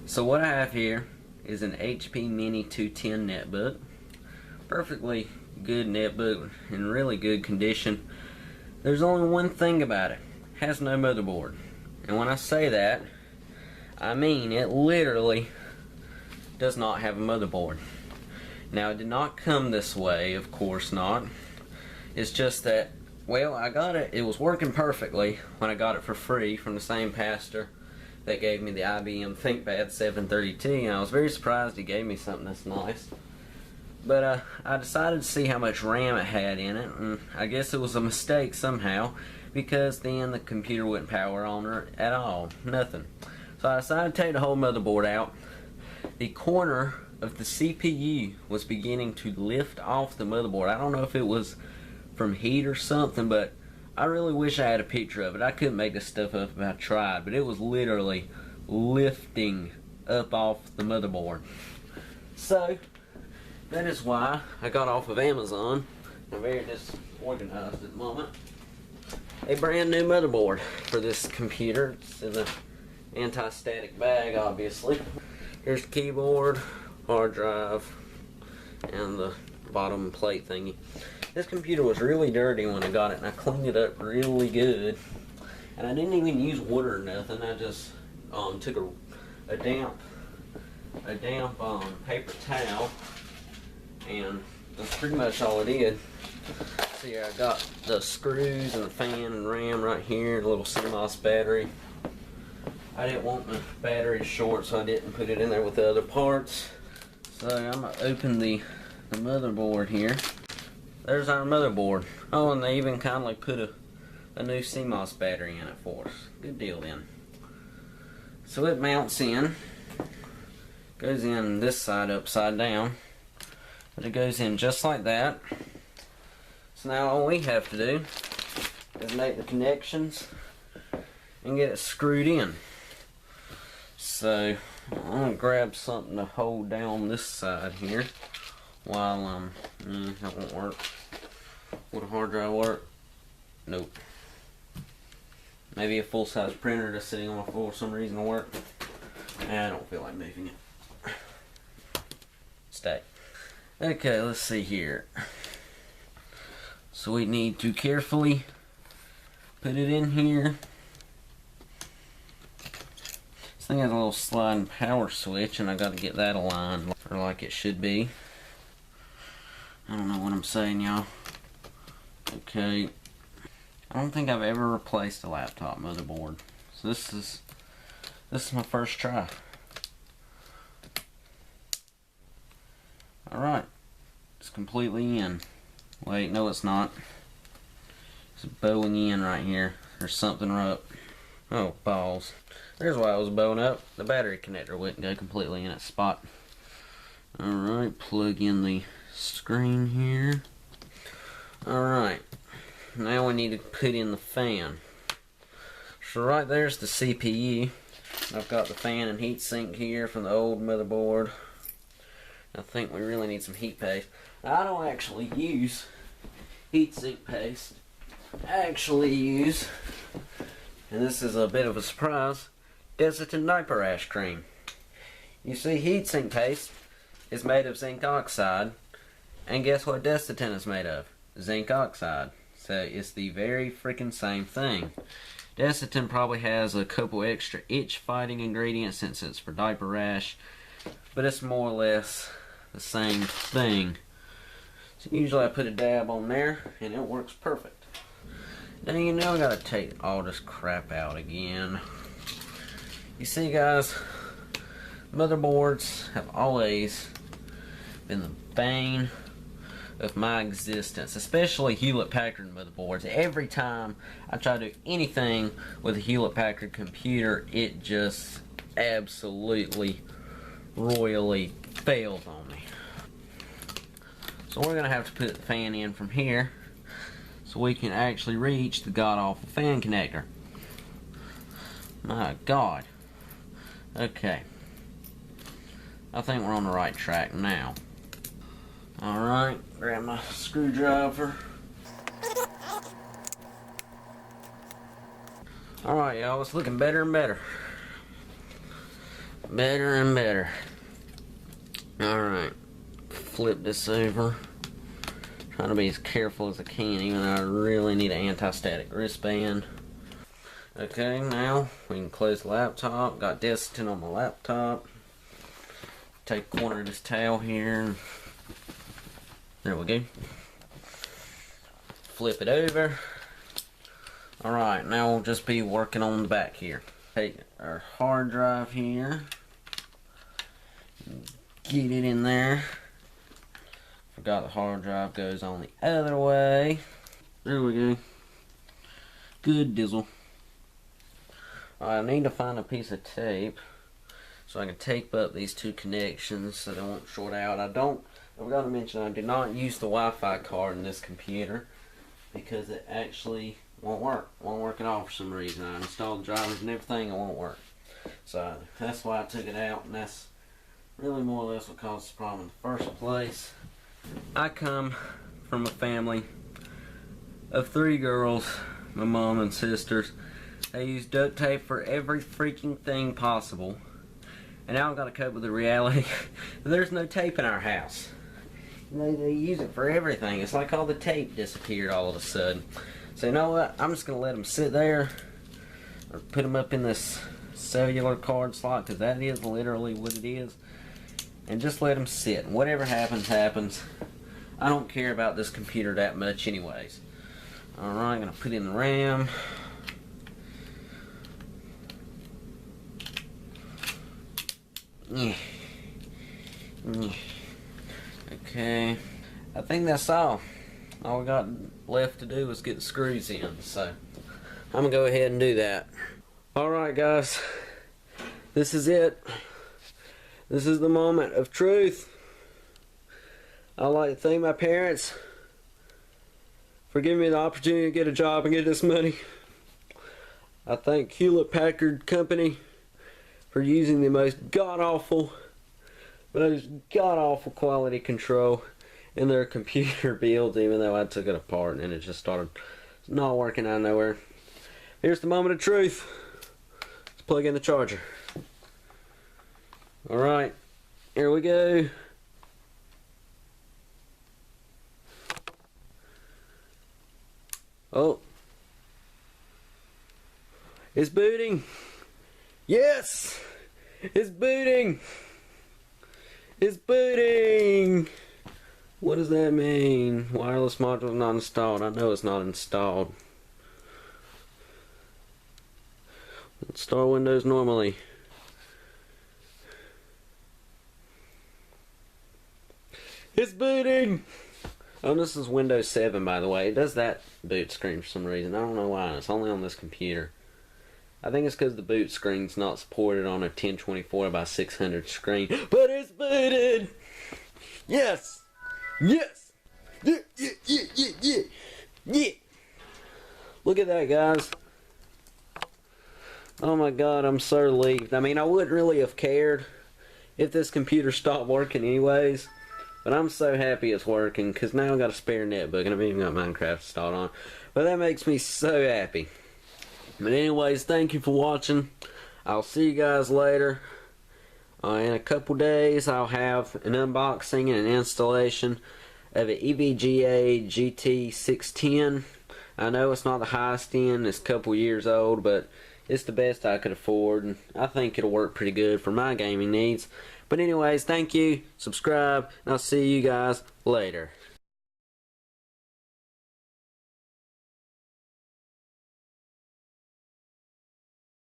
So what I have here is an HP Mini 210 netbook. Perfectly good netbook in really good condition. There's only one thing about it. It has no motherboard. And when I say that, I mean it literally does not have a motherboard. Now it did not come this way, of course not. It's just that, well, I got it, it was working perfectly when I got it for free from the same pastor that gave me the IBM ThinkPad 730T, and I was very surprised he gave me something that's nice. But I decided to see how much RAM it had in it, and I guess it was a mistake somehow, because then the computer wouldn't power on her at all, nothing. So I decided to take the whole motherboard out. The corner of the CPU was beginning to lift off the motherboard. I don't know if it was from heat or something, but I really wish I had a picture of it. I couldn't make this stuff up if I tried, but it was literally lifting up off the motherboard. So that is why I got off of Amazon. I'm very disorganized at the moment. A brand new motherboard for this computer. It's in the anti-static bag, obviously. Here's the keyboard, hard drive, and the bottom plate thingy. This computer was really dirty when I got it, and I cleaned it up really good. And I didn't even use water or nothing. I just took a damp paper towel, and that's pretty much all it did. So yeah, I got the screws and the fan and RAM right here, a little CMOS battery. I didn't want the battery short, so I didn't put it in there with the other parts. So I'm gonna open the motherboard here. There's our motherboard. Oh, and they even kindly put a new CMOS battery in it for us. Good deal then. So it mounts in. Goes in this side upside down. But it goes in just like that. So now all we have to do is make the connections and get it screwed in. So I'm gonna grab something to hold down this side here while that won't work. Would a hard drive work? Nope. Maybe a full-size printer just sitting on my floor for some reason will work. I don't feel like moving it. Stay. Okay, let's see here. So we need to carefully put it in here. This thing has a little sliding power switch, and I got to get that aligned or like it should be. I don't know what I'm saying, y'all. Okay. I don't think I've ever replaced a laptop motherboard, so this is my first try. Alright, it's completely in. Wait, no it's not. It's bowing in right here. There's something up. Oh, balls. There's why it was bowing up. The battery connector wouldn't go completely in its spot. Alright, plug in the screen here. Alright, now we need to put in the fan. So right there's the CPU. I've got the fan and heat sink here from the old motherboard. I think we really need some heat paste. Now, I don't actually use heatsink paste. I actually use, and this is a bit of a surprise, Desitin diaper rash cream. You see, heatsink paste is made of zinc oxide, and guess what Desitin is made of? Zinc oxide. So it's the very freaking same thing. Desitin probably has a couple extra itch fighting ingredients since it's for diaper rash, but it's more or less the same thing. So usually I put a dab on there and it works perfect. Now you know I gotta take all this crap out again. You see guys, motherboards have always been the bane of my existence, especially Hewlett-Packard motherboards. Every time I try to do anything with a Hewlett-Packard computer, it just absolutely royally fails on me. So we're gonna have to put the fan in from here so we can actually reach the god-awful fan connector. My God. Okay. I think we're on the right track now. Alright, grab my screwdriver. Alright y'all, it's looking better and better. better and better. Alright, flip this over. Trying to be as careful as I can, even though I really need an anti-static wristband. Okay, now we can close the laptop. Got Destin on my laptop. Take a corner of this towel here. There we go. Flip it over. Alright, now we'll just be working on the back here. Take our hard drive here. Get it in there. Forgot the hard drive goes on the other way. There we go. Good dizzle. I need to find a piece of tape so I can tape up these two connections so they won't short out. I've got to mention I do not use the Wi-Fi card in this computer because it actually won't work. Won't work at all for some reason. I installed the drivers and everything, it won't work. So that's why I took it out, and that's really more or less what caused the problem in the first place. I come from a family of 3 girls, my mom and sisters. They use duct tape for every freaking thing possible. And now I've got to cope with the reality that there's no tape in our house. They use it for everything. It's like all the tape disappeared all of a sudden. So you know what? I'm just going to let them sit there. Or put them up in this cellular card slot, because that is literally what it is. And just let them sit. And whatever happens, happens. I don't care about this computer that much anyways. Alright, I'm going to put in the RAM. Okay, I think that's all. All we got left to do is get the screws in, so I'm gonna go ahead and do that. Alright guys, this is it. This is the moment of truth. I'd like to thank my parents for giving me the opportunity to get a job and get this money. I thank Hewlett-Packard company for using the most god-awful quality control in their computer builds, even though I took it apart and it just started not working out of nowhere. Here's the moment of truth. Let's plug in the charger. Alright, here we go. Oh. It's booting. Yes! It's booting! It's booting! What does that mean? Wireless module not installed. I know it's not installed. Let's start Windows normally. It's booting! Oh, this is Windows 7, by the way. It does that boot screen for some reason. I don't know why. It's only on this computer. I think it's because the boot screen's not supported on a 1024 by 600 screen. But it's booted! Yes! Yes! Yeah, yeah, yeah, yeah, yeah! Yeah! Look at that, guys. Oh my god, I'm so relieved. I mean, I wouldn't really have cared if this computer stopped working anyways. But I'm so happy it's working, because now I've got a spare netbook and I've even got Minecraft installed on. But that makes me so happy. But anyways, thank you for watching. I'll see you guys later. In a couple days, I'll have an unboxing and an installation of an EVGA GT610. I know it's not the highest end, it's a couple years old, but it's the best I could afford, and I think it'll work pretty good for my gaming needs. But anyways, thank you, subscribe, and I'll see you guys later.